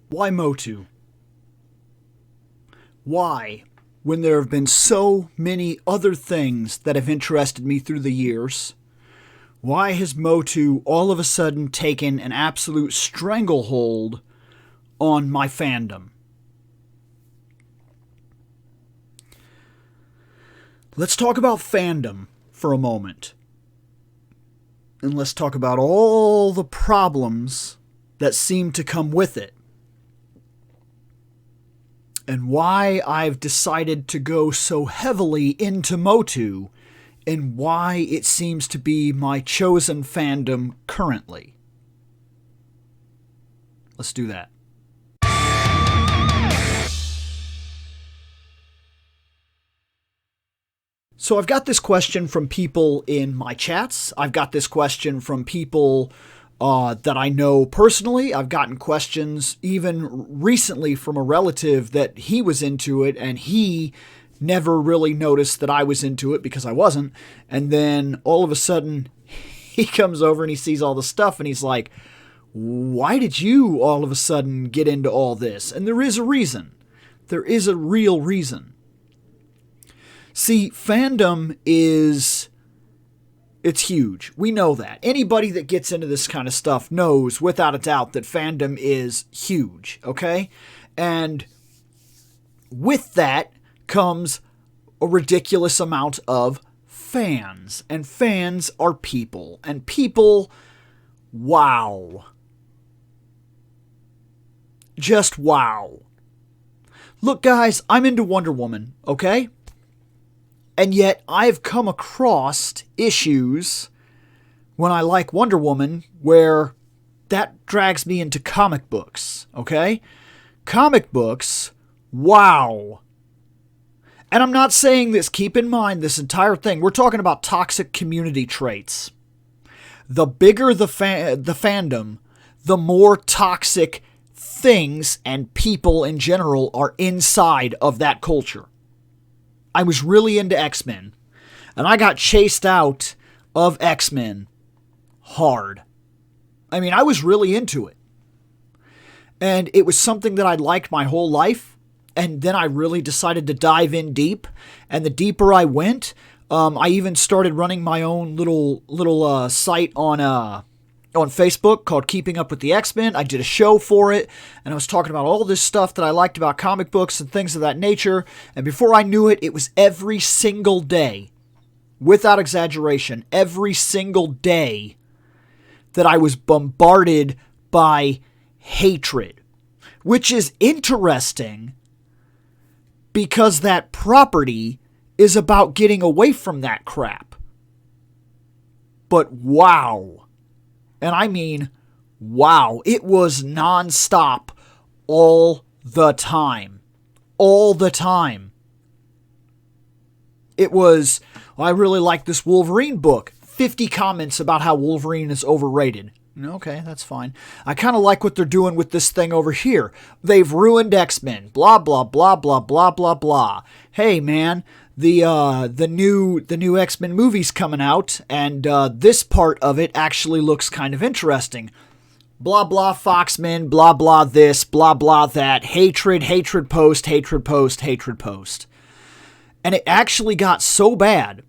Why MOTU? Why, when there have been so many other things that have interested me through the years, why has MOTU all of a sudden taken an absolute stranglehold on my fandom? Let's talk about fandom for a moment. And let's talk about all the problems that seem to come with it. And why I've decided to go so heavily into MOTU, and why it seems to be my chosen fandom currently. Let's do that. So I've got this question from people in my chats. I've got this question from people that I know personally. I've gotten questions even recently from a relative that he was into it and he never really noticed that I was into it because I wasn't. And then all of a sudden he comes over and he sees all the stuff and he's like, why did you all of a sudden get into all this? And there is a reason. There is a real reason. See, fandom it's huge. We know that. Anybody that gets into this kind of stuff knows without a doubt that fandom is huge, okay? And with that comes a ridiculous amount of fans. And fans are people. And people, wow. Just wow. Look, guys, I'm into Wonder Woman, okay? And yet, I've come across issues when I like Wonder Woman where that drags me into comic books, okay? Comic books, wow. And I'm not saying this, keep in mind this entire thing, we're talking about toxic community traits. The bigger the fandom, the more toxic things and people in general are inside of that culture. I was really into X-Men, and I got chased out of X-Men hard. I mean, I was really into it. And it was something that I'd liked my whole life, and then I really decided to dive in deep, and the deeper I went, I even started running my own little site on Facebook called Keeping Up with the X-Men. I did a show for it, and I was talking about all this stuff that I liked about comic books and things of that nature, and before I knew it, it was every single day, without exaggeration, every single day that I was bombarded by hatred, which is interesting because that property is about getting away from that crap. But wow. And I mean, wow, it was nonstop all the time. All the time. It was, I really like this Wolverine book. 50 comments about how Wolverine is overrated. Okay, that's fine. I kind of like what they're doing with this thing over here. They've ruined X-Men. Blah, blah, blah, blah, blah, blah, blah. Hey, man. The new X-Men movie's coming out, and this part of it actually looks kind of interesting. Blah, blah, Foxmen, blah, blah, this, blah, blah, that. Hatred, hatred post, hatred post, hatred post. And it actually got so bad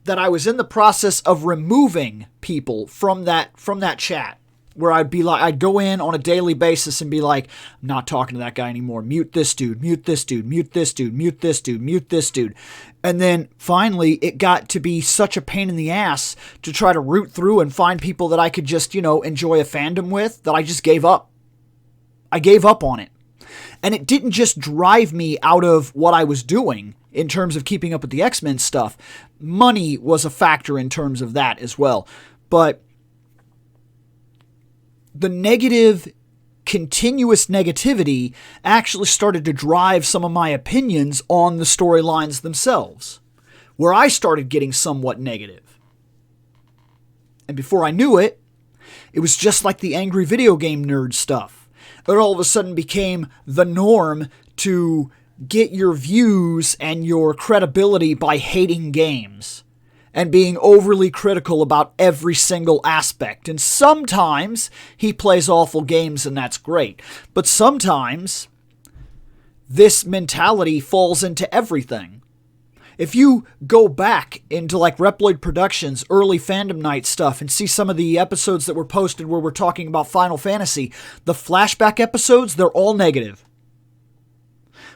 that I was in the process of removing people from that chat. Where I'd go in on a daily basis and be like, I'm not talking to that guy anymore. Mute this dude, mute this dude, mute this dude, mute this dude, mute this dude. And then finally it got to be such a pain in the ass to try to root through and find people that I could just, enjoy a fandom with that I just gave up. I gave up on it. And it didn't just drive me out of what I was doing in terms of keeping up with the X-Men stuff. Money was a factor in terms of that as well. But the negative, continuous negativity actually started to drive some of my opinions on the storylines themselves, where I started getting somewhat negative. And before I knew it, it was just like the angry video game nerd stuff. It all of a sudden became the norm to get your views and your credibility by hating games. and being overly critical about every single aspect. And sometimes he plays awful games, and that's great. But sometimes this mentality falls into everything. If you go back into like Reploid Productions' early Fandom Night stuff and see some of the episodes that were posted where we're talking about Final Fantasy, the flashback episodes, they're all negative.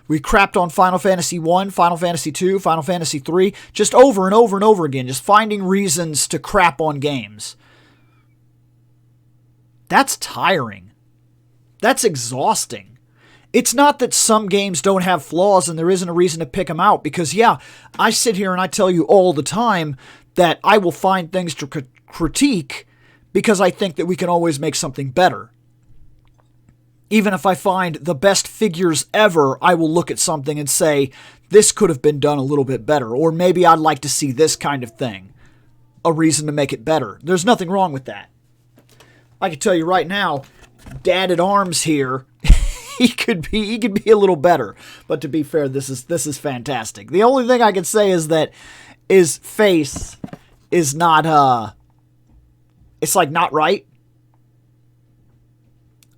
We crapped on Final Fantasy 1, Final Fantasy 2, Final Fantasy 3, just over and over and over again, just finding reasons to crap on games. That's tiring. That's exhausting. It's not that some games don't have flaws and there isn't a reason to pick them out, because yeah, I sit here and I tell you all the time that I will find things to critique because I think that we can always make something better. Even if I find the best figures ever, I will look at something and say, this could have been done a little bit better, or maybe I'd like to see this kind of thing. A reason to make it better. There's nothing wrong with that. I can tell you right now, Dad at Arms here, he could be a little better. But to be fair, this is fantastic. The only thing I can say is that his face is not it's like not right.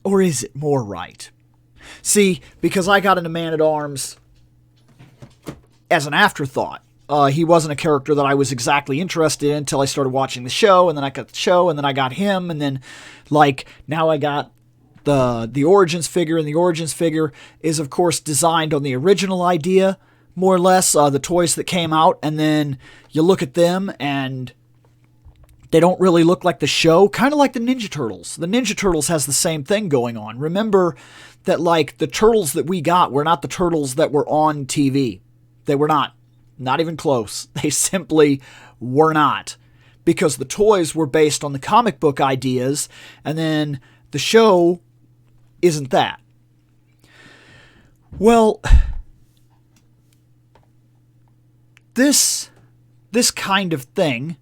Or is it more right? See, because I got into Man-at-Arms as an afterthought. He wasn't a character that I was exactly interested in until I started watching the show, and then I got the show, and then I got him, and then, like, now I got the Origins figure, and the Origins figure is, of course, designed on the original idea, more or less, the toys that came out, and then you look at them, and they don't really look like the show, kind of like the Ninja Turtles. The Ninja Turtles has the same thing going on. Remember that, like, the turtles that we got were not the turtles that were on TV. They were not. Not even close. They simply were not. Because the toys were based on the comic book ideas, and then the show isn't that. Well, this kind of thing,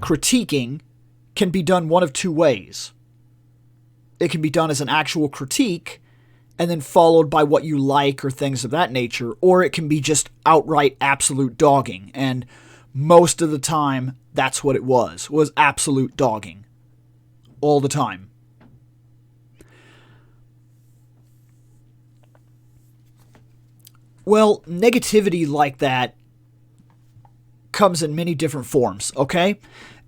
critiquing, can be done one of two ways. It can be done as an actual critique and then followed by what you like or things of that nature, or it can be just outright absolute dogging. And most of the time, that's what it was absolute dogging. All the time. Well, negativity like that comes in many different forms, okay?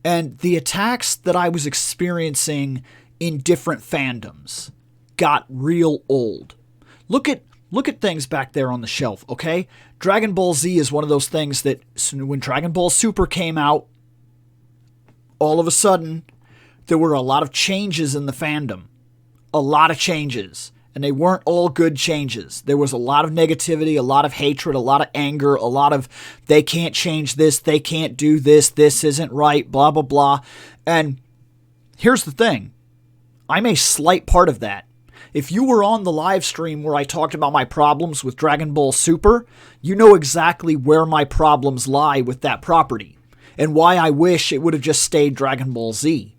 And the attacks that I was experiencing in different fandoms got real old. Look at things back there on the shelf, okay? Dragon Ball Z is one of those things that when Dragon Ball Super came out, all of a sudden, there were a lot of changes in the fandom. A lot of changes. And they weren't all good changes. There was a lot of negativity, a lot of hatred, a lot of anger, a lot of they can't change this, they can't do this, this isn't right, blah, blah, blah. And here's the thing. I'm a slight part of that. If you were on the live stream where I talked about my problems with Dragon Ball Super, you know exactly where my problems lie with that property and why I wish it would have just stayed Dragon Ball Z.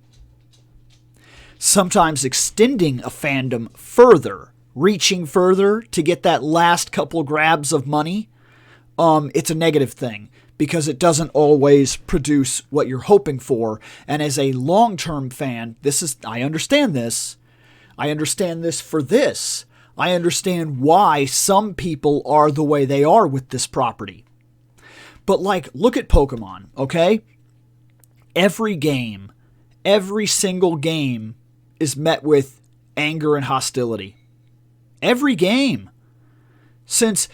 Sometimes extending a fandom further, reaching further to get that last couple grabs of money, it's a negative thing because it doesn't always produce what you're hoping for. And as a long-term fan, I understand this. I understand this for this. I understand why some people are the way they are with this property. But like, look at Pokemon, okay? Every game, every single game is met with anger and hostility. Every game. Since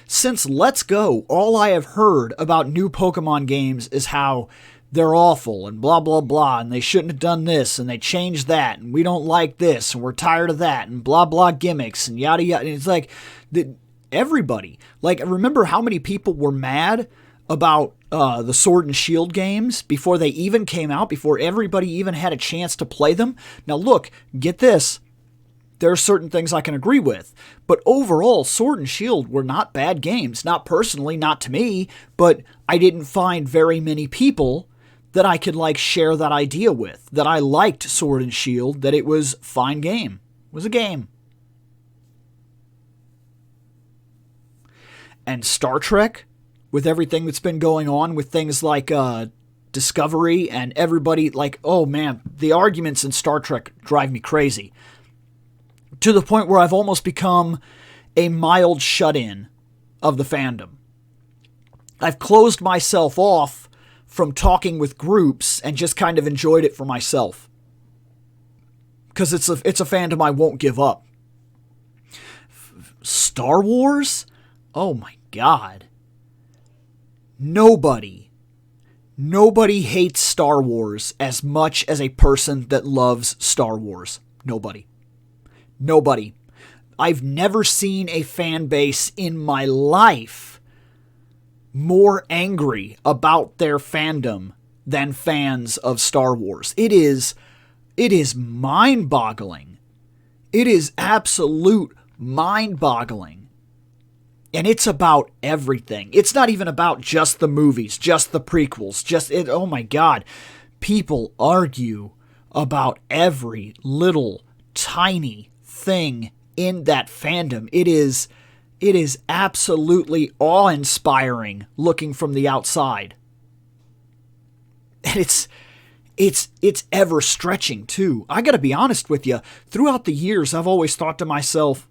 Let's Go, all I have heard about new Pokemon games is how they're awful and blah, blah, blah, and they shouldn't have done this, and they changed that, and we don't like this, and we're tired of that, and blah, blah gimmicks, and yada, yada. And it's like, everybody. Like, remember how many people were mad about the Sword and Shield games before they even came out, before everybody even had a chance to play them? Now look, get this. There are certain things I can agree with, but overall, Sword and Shield were not bad games. Not personally, not to me, but I didn't find very many people that I could like share that idea with, that I liked Sword and Shield, that it was a fine game. It was a game. And Star Trek, with everything that's been going on with things like Discovery and everybody, like, oh man, the arguments in Star Trek drive me crazy. To the point where I've almost become a mild shut-in of the fandom. I've closed myself off from talking with groups and just kind of enjoyed it for myself. Because it's a fandom I won't give up. Star Wars? Oh my God. Nobody hates Star Wars as much as a person that loves Star Wars. Nobody. I've never seen a fan base in my life more angry about their fandom than fans of Star Wars. It is mind-boggling. It is absolute mind-boggling. And it's about everything. It's not even about just the movies, just the prequels, oh my God. People argue about every little tiny thing in that fandom. It is absolutely awe-inspiring looking from the outside. And it's ever stretching too. I gotta be honest with you. Throughout the years, I've always thought to myself,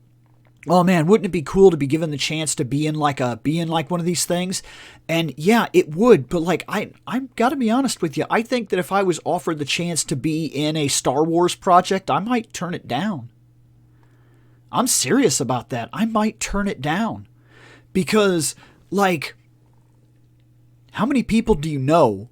oh man, wouldn't it be cool to be given the chance to be in like one of these things? And yeah, it would, but like I'm gotta be honest with you. I think that if I was offered the chance to be in a Star Wars project, I might turn it down. I'm serious about that. I might turn it down. Because, like, how many people do you know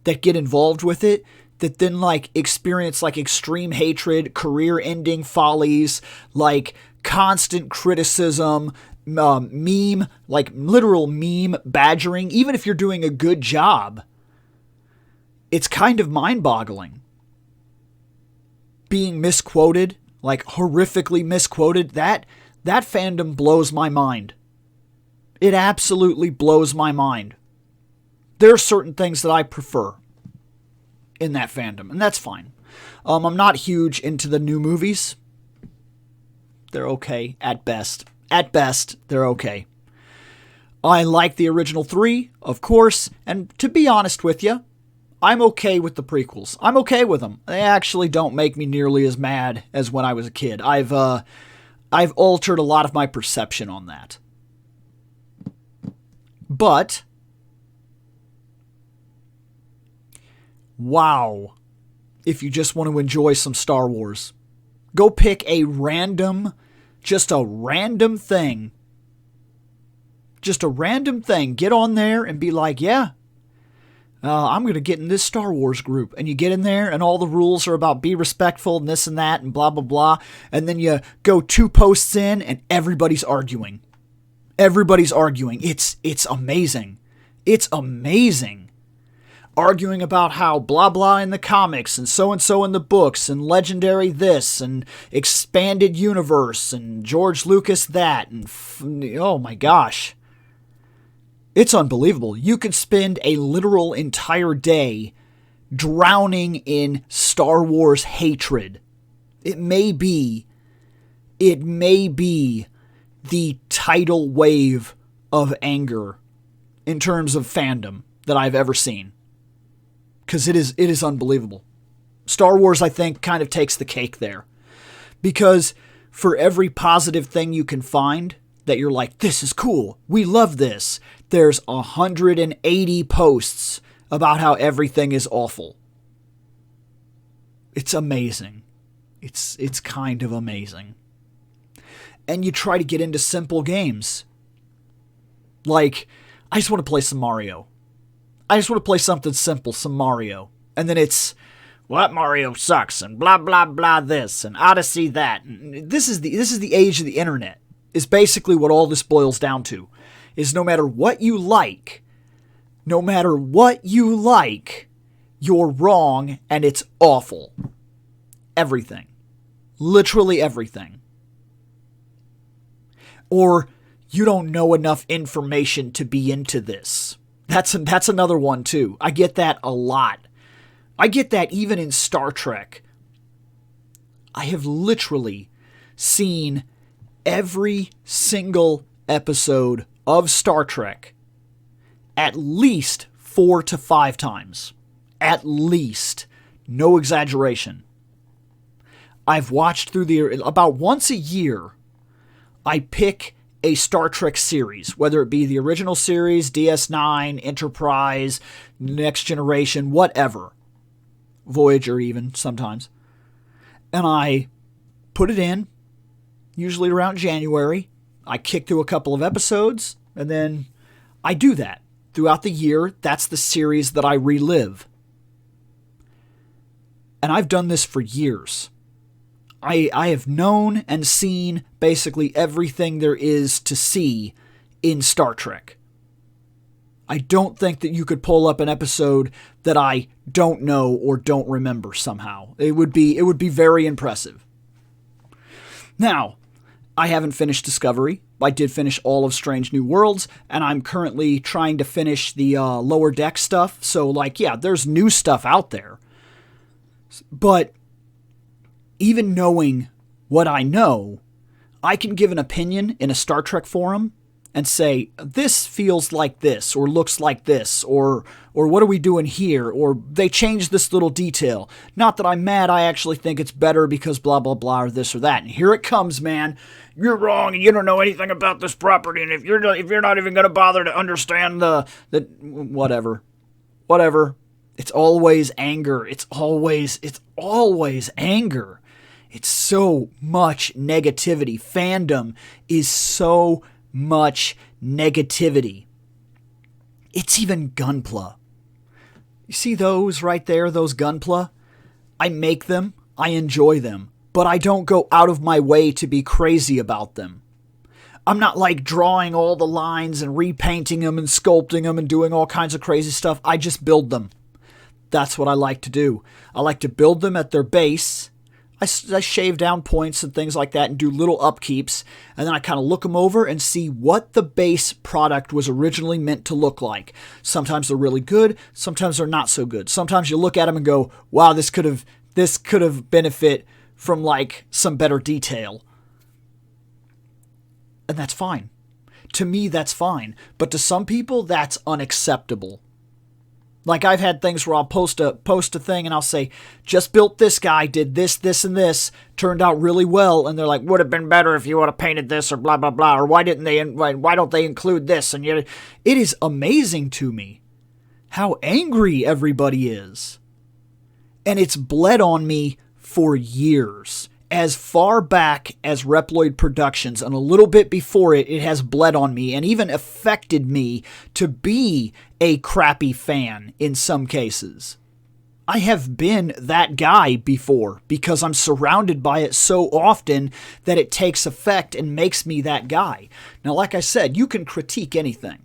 that get involved with it that then, like, experience, like, extreme hatred, career-ending follies, like, constant criticism, meme, like, literal meme badgering, even if you're doing a good job? It's kind of mind-boggling. Being misquoted, like horrifically misquoted, that fandom blows my mind. It absolutely blows my mind. There are certain things that I prefer in that fandom, and that's fine. I'm not huge into the new movies. They're okay at best. At best, they're okay. I like the original 3, of course, and to be honest with you, I'm okay with the prequels. I'm okay with them. They actually don't make me nearly as mad as when I was a kid. I've altered a lot of my perception on that. But, wow, if you just want to enjoy some Star Wars, go pick a random thing. Just a random thing. Get on there and be like, yeah, I'm going to get in this Star Wars group. And you get in there and all the rules are about be respectful and this and that and blah, blah, blah. And then you go 2 posts in and everybody's arguing. Everybody's arguing. It's amazing. It's amazing. Arguing about how blah, blah in the comics and so in the books and legendary this and expanded universe and George Lucas that. And oh my gosh. It's unbelievable. You could spend a literal entire day drowning in Star Wars hatred. It may be the tidal wave of anger in terms of fandom that I've ever seen. Because it is unbelievable. Star Wars, I think, kind of takes the cake there. Because for every positive thing you can find that you're like, this is cool, we love this, there's 180 posts about how everything is awful. It's amazing. It's kind of amazing. And you try to get into simple games. Like, I just want to play some Mario. I just want to play something simple, some Mario. And then it's, what Mario sucks, and blah, blah, blah this, and Odyssey that. And this is the age of the internet, is basically what all this boils down to. Is no matter what you like, you're wrong, and it's awful. Everything. Literally everything. Or, you don't know enough information to be into this. That's another one, too. I get that a lot. I get that even in Star Trek. I have literally seen every single episode of Star Trek at least 4 to 5 times. At least. No exaggeration. I've watched through about once a year, I pick a Star Trek series, whether it be the original series, DS9, Enterprise, Next Generation, whatever. Voyager even, sometimes. And I put it in, usually around January. I kick through a couple of episodes, and then I do that. Throughout the year, that's the series that I relive. And I've done this for years. I have known and seen basically everything there is to see in Star Trek. I don't think that you could pull up an episode that I don't know or don't remember somehow. It would be very impressive. Now, I haven't finished Discovery. I did finish all of Strange New Worlds, and I'm currently trying to finish the Lower Deck stuff. So, there's new stuff out there. But even knowing what I know, I can give an opinion in a Star Trek forum and say, this feels like this, or looks like this, or what are we doing here, or they changed this little detail. Not that I'm mad, I actually think it's better because blah, blah, blah, or this or that. And here it comes, man. You're wrong, and you don't know anything about this property, and if you're not even going to bother to understand the whatever. It's always anger. It's always anger. It's so much negativity. Fandom is so much negativity. It's even Gunpla. You see those right there, those Gunpla? I make them, I enjoy them, but I don't go out of my way to be crazy about them. I'm not drawing all the lines and repainting them and sculpting them and doing all kinds of crazy stuff. I just build them. That's what I like to do. I like to build them at their base. I shave down points and things like that and do little upkeeps, and then I kind of look them over and see what the base product was originally meant to look like. Sometimes they're really good, sometimes they're not so good. Sometimes you look at them and go, wow, this could have benefit from some better detail. And that's fine. To me, that's fine. But to some people, that's unacceptable. I've had things where I'll post a thing and I'll say, just built this guy, did this, this, and this, turned out really well, and they're like, would have been better if you would have painted this, or blah, blah, blah, or why don't they include this? And yet, it is amazing to me how angry everybody is. And it's bled on me for years. As far back as Reploid Productions, and a little bit before it has bled on me and even affected me to be a crappy fan in some cases. I have been that guy before because I'm surrounded by it so often that it takes effect and makes me that guy. Now, like I said, you can critique anything.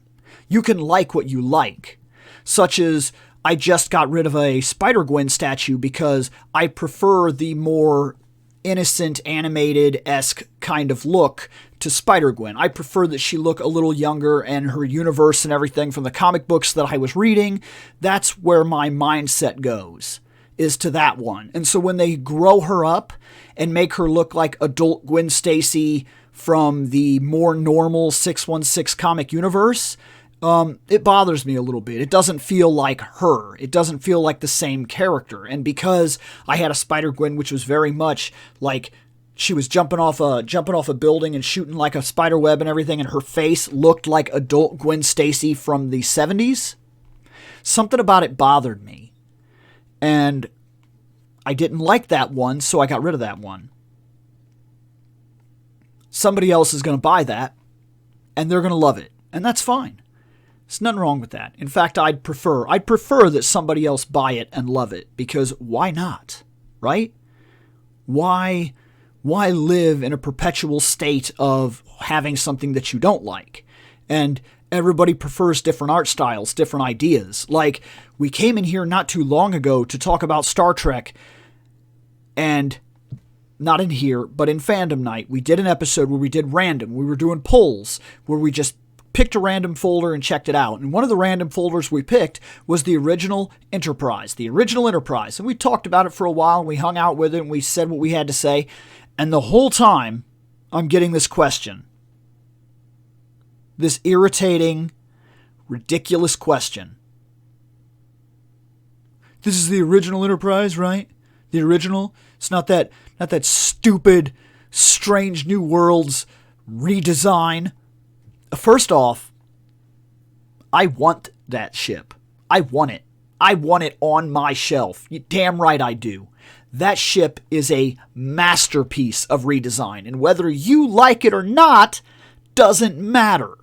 You can like what you like, such as I just got rid of a Spider-Gwen statue because I prefer the more innocent, animated-esque kind of look to Spider-Gwen. I prefer that she look a little younger, and her universe and everything from the comic books that I was reading, that's where my mindset goes, is to that one. And so when they grow her up and make her look like adult Gwen Stacy from the more normal 616 comic universe, it bothers me a little bit. It doesn't feel like her. It doesn't feel like the same character. And because I had a Spider-Gwen, which was very much like she was jumping off a building and shooting like a spider web and everything, and her face looked like adult Gwen Stacy from the 70s, something about it bothered me. And I didn't like that one, so I got rid of that one. Somebody else is going to buy that, and they're going to love it. And that's fine. There's nothing wrong with that. In fact, I'd prefer that somebody else buy it and love it, because why not, right? Why live in a perpetual state of having something that you don't like? And everybody prefers different art styles, different ideas. Like, we came in here not too long ago to talk about Star Trek, and not in here, but in Fandom Night, we did an episode where we did random. We were doing polls where we just picked a random folder and checked it out. And one of the random folders we picked was the original Enterprise. The original Enterprise. And we talked about it for a while, and we hung out with it, and we said what we had to say. And the whole time, I'm getting this question. This irritating, ridiculous question. This is the original Enterprise, right? The original. It's not that stupid, Strange New Worlds redesign. First off, I want that ship. I want it. I want it on my shelf. You damn right I do. That ship is a masterpiece of redesign, and whether you like it or not doesn't matter,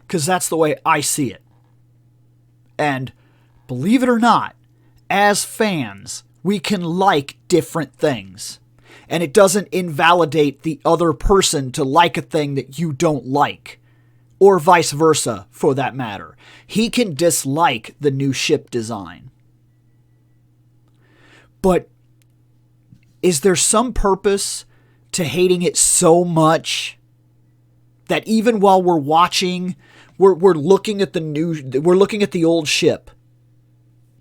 because that's the way I see it. And believe it or not, as fans, we can like different things, and it doesn't invalidate the other person to like a thing that you don't like, or vice versa, for that matter. He can dislike the new ship design. But is there some purpose to hating it so much that even while we're watching, we're looking at the old ship?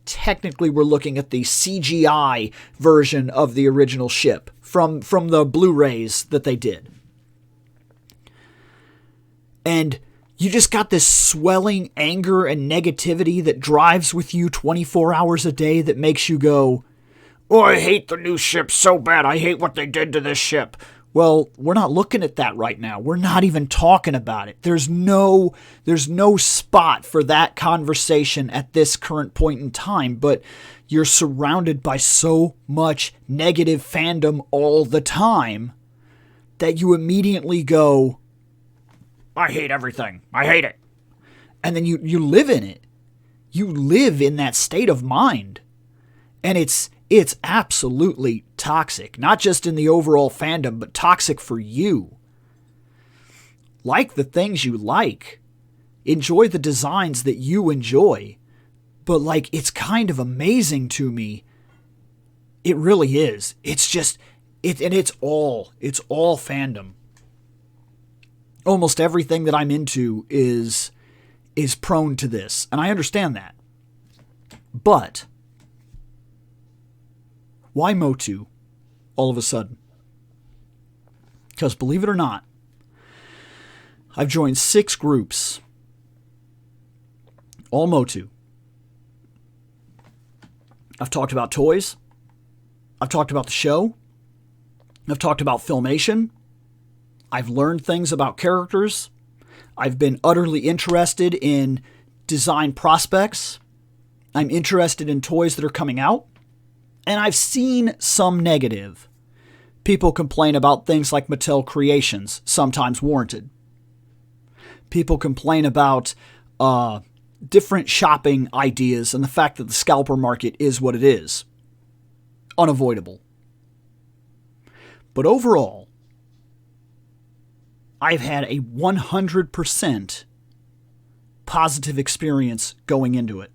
Technically, we're looking at the CGI version of the original ship from the Blu-rays that they did. And you just got this swelling anger and negativity that drives with you 24 hours a day that makes you go, "Oh, I hate the new ship so bad. I hate what they did to this ship." Well, we're not looking at that right now. We're not even talking about it. There's no spot for that conversation at this current point in time, but you're surrounded by so much negative fandom all the time that you immediately go, "I hate everything. I hate it." And then you live in it. You live in that state of mind. And it's absolutely toxic, not just in the overall fandom, but toxic for you. Like the things you like. Enjoy the designs that you enjoy. But like, it's kind of amazing to me. It really is. It's just, it's all fandom. Almost everything that I'm into is prone to this, and I understand that. But why MOTU all of a sudden? Because believe it or not, I've joined 6 groups, all MOTU. I've talked about toys. I've talked about the show. I've talked about Filmation. I've learned things about characters. I've been utterly interested in design prospects. I'm interested in toys that are coming out. And I've seen some negative. People complain about things like Mattel Creations, sometimes warranted. People complain about different shopping ideas and the fact that the scalper market is what it is. Unavoidable. But overall, I've had a 100% positive experience going into it.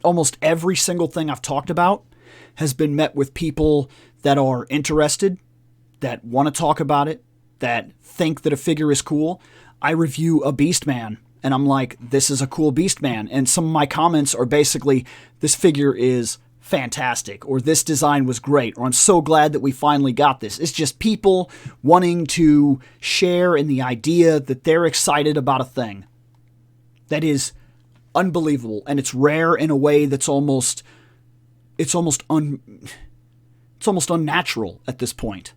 Almost every single thing I've talked about has been met with people that are interested, that want to talk about it, that think that a figure is cool. I review a Beastman, and I'm like, this is a cool Beastman. And some of my comments are basically, this figure is fantastic, or this design was great, or I'm so glad that we finally got this. It's just people wanting to share in the idea that they're excited about a thing that is unbelievable, and it's rare in a way that's almost unnatural at this point.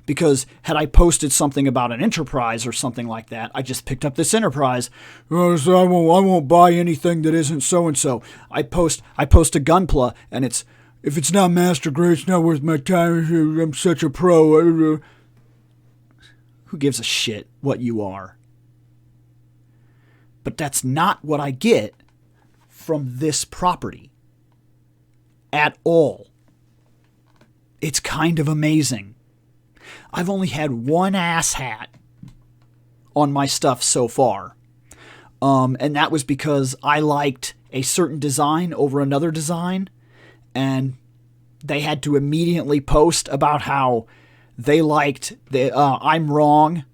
Because had I posted something about an Enterprise or something like that, I just picked up this Enterprise, so I won't buy anything that isn't so and so. I post a Gunpla, and if it's not master grade, it's not worth my time. I'm such a pro. Who gives a shit what you are? But that's not what I get from this property at all. It's kind of amazing. I've only had one asshat on my stuff so far. And that was because I liked a certain design over another design. And they had to immediately post about how they liked I'm wrong.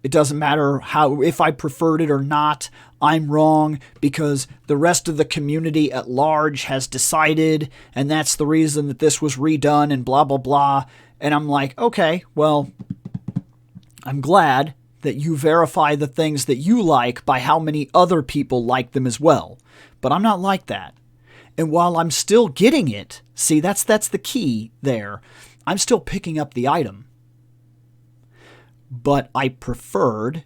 It doesn't matter if I preferred it or not. I'm wrong because the rest of the community at large has decided, and that's the reason that this was redone and blah, blah, blah. And I'm like, okay, well, I'm glad that you verify the things that you like by how many other people like them as well. But I'm not like that. And while I'm still getting it, see, that's the key there. I'm still picking up the item. But I preferred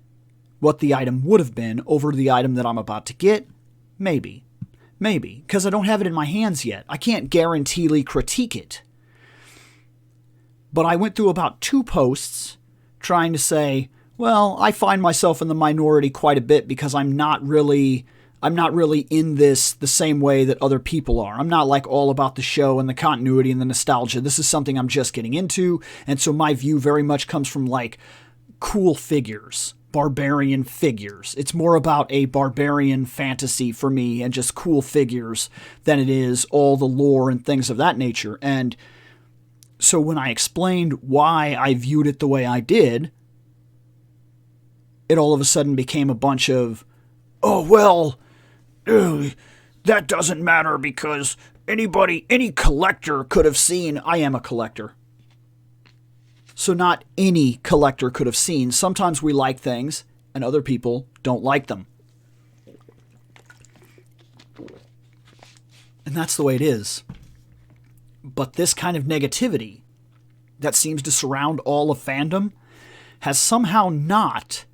what the item would have been over the item that I'm about to get. Maybe. Because I don't have it in my hands yet. I can't guaranteely critique it. But I went through about 2 posts trying to say, well, I find myself in the minority quite a bit because I'm not really in this the same way that other people are. I'm not like all about the show and the continuity and the nostalgia. This is something I'm just getting into. And so my view very much comes from like cool figures, barbarian figures. It's more about a barbarian fantasy for me and just cool figures than it is all the lore and things of that nature. And so when I explained why I viewed it the way I did, it all of a sudden became a bunch of, oh, well, that doesn't matter because any collector could have seen. I am a collector. So not any collector could have seen. Sometimes we like things and other people don't like them. And that's the way it is. But this kind of negativity that seems to surround all of fandom has somehow not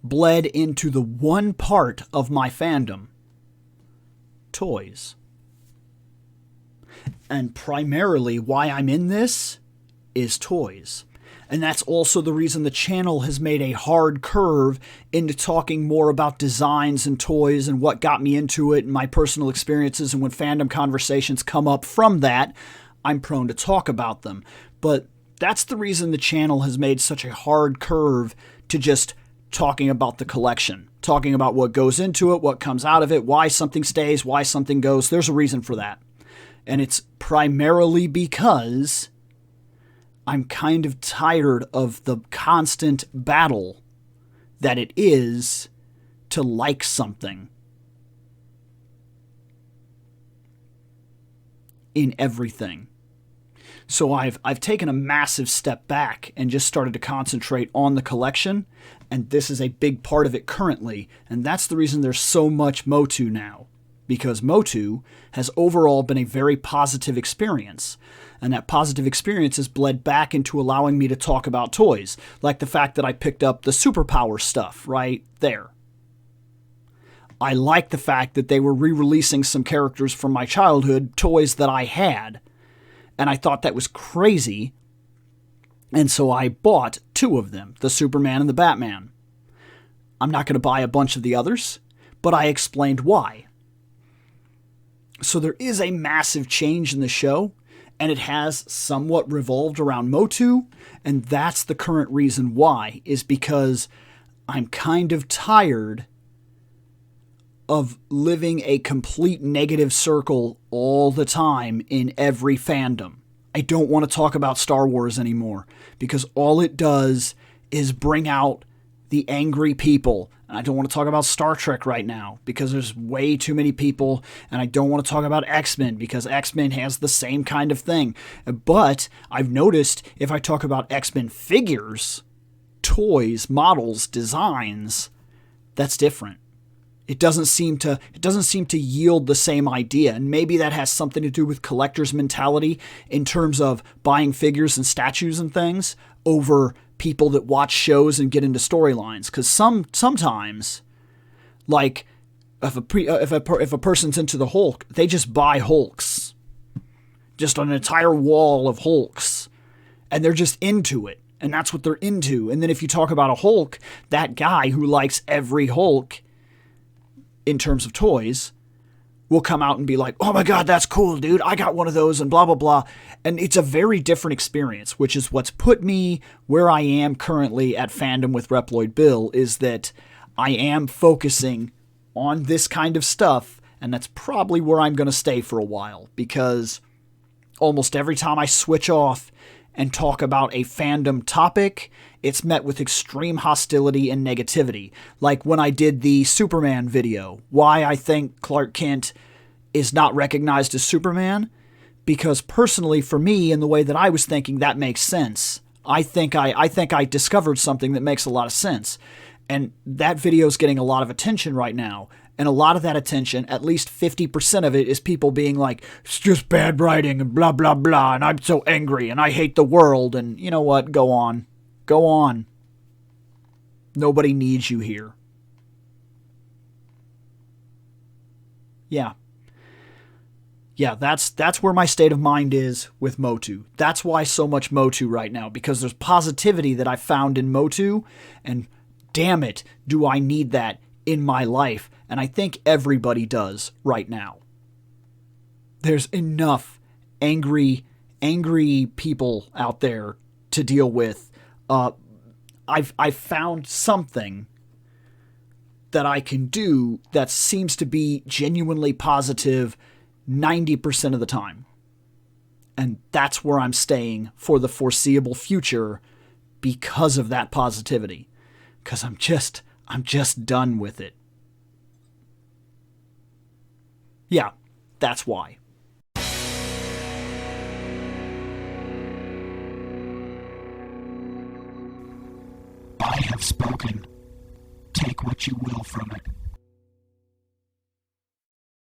bled into the one part of my fandom: toys. And primarily why I'm in this is toys. And that's also the reason the channel has made a hard curve into talking more about designs and toys and what got me into it and my personal experiences. And when fandom conversations come up from that, I'm prone to talk about them. But that's the reason the channel has made such a hard curve to just talking about the collection, talking about what goes into it, what comes out of it, why something stays, why something goes. There's a reason for that. And it's primarily because I'm kind of tired of the constant battle that it is to like something in everything. So I've taken a massive step back and just started to concentrate on the collection, and this is a big part of it currently, and that's the reason there's so much MOTU now, because MOTU has overall been a very positive experience, and that positive experience has bled back into allowing me to talk about toys, like the fact that I picked up the superpower stuff right there. I like the fact that they were re-releasing some characters from my childhood, toys that I had, and I thought that was crazy, and so I bought 2 of them, the Superman and the Batman. I'm not going to buy a bunch of the others, but I explained why. So there is a massive change in the show, and it has somewhat revolved around MOTU, and that's the current reason why, is because I'm kind of tired of living a complete negative circle all the time in every fandom. I don't want to talk about Star Wars anymore because all it does is bring out the angry people. And I don't want to talk about Star Trek right now because there's way too many people. And I don't want to talk about X-Men because X-Men has the same kind of thing. But I've noticed if I talk about X-Men figures, toys, models, designs, that's different. It doesn't seem to yield the same idea, and maybe that has something to do with collector's mentality in terms of buying figures and statues and things over people that watch shows and get into storylines. Because sometimes, like if a person's into the Hulk, they just buy Hulks, just an entire wall of Hulks, and they're just into it, and that's what they're into. And then if you talk about a Hulk, that guy who likes every Hulk in terms of toys will come out and be like, oh my God, that's cool, dude. I got one of those and blah, blah, blah. And it's a very different experience, which is what's put me where I am currently at fandom with ReploidBill, is that I am focusing on this kind of stuff. And that's probably where I'm going to stay for a while, because almost every time I switch off and talk about a fandom topic, it's met with extreme hostility and negativity. Like when I did the Superman video, why I think Clark Kent is not recognized as Superman, because personally for me, in the way that I was thinking, that makes sense. I think I discovered something that makes a lot of sense. And that video is getting a lot of attention right now. And a lot of that attention, at least 50% of it, is people being like, it's just bad writing and blah, blah, blah, and I'm so angry and I hate the world. And you know what? Go on. Go on. Nobody needs you here. Yeah. Yeah, that's where my state of mind is with MOTU. That's why so much MOTU right now, because there's positivity that I found in MOTU, and damn it, do I need that in my life. And I think everybody does right now. There's enough angry people out there to deal with. I've found something that I can do that seems to be genuinely positive 90% of the time. And that's where I'm staying for the foreseeable future because of that positivity. Because I'm just done with it. Yeah, that's why. I have spoken. Take what you will from it.